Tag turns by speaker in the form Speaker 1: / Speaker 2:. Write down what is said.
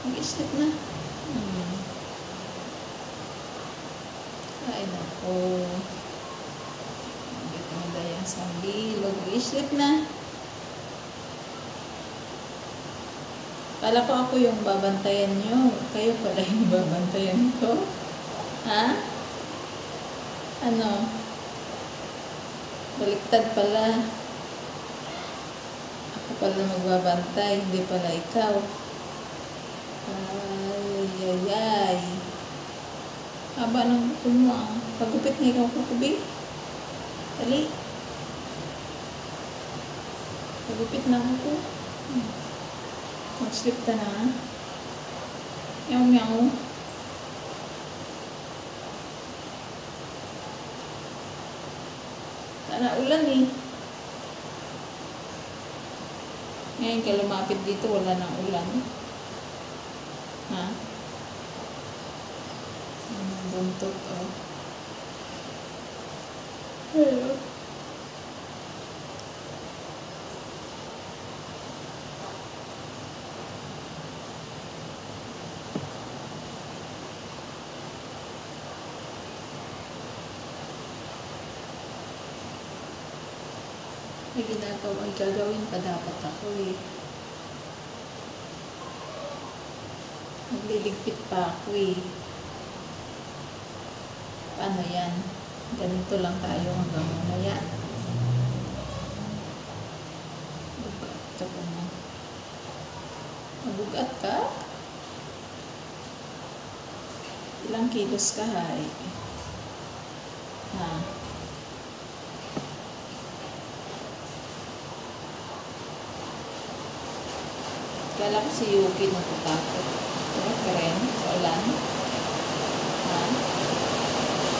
Speaker 1: Mag-sleep na. Ay, naku. Dito na dayang sa bilog. Mag-sleep na. Kala ko ako yung babantayan nyo. Kayo pala yung babantayan ko. Ha? Ano? Baliktad pala. Ako pala magbabantay. Hindi pala ikaw. Ay. Haba ng buto mo ah. Pagupit na ikaw kukubi. Dali. Pagupit na ako. Mag-sleep ka na. Meow. Sana ulan eh. Ngayon ka lumapit dito, wala nang ulan. Ha? Buntot oh. Hello. May ginagawa, gagawin pa dapat ako eh. Nagliligpit pa ako eh. Paano yan? Ganito lang tayo hanggang mamaya. Bugat ka pa na. Mabugat ka? Ilang kilos ka hay? Ha? Kala ko si Yuki natutapos.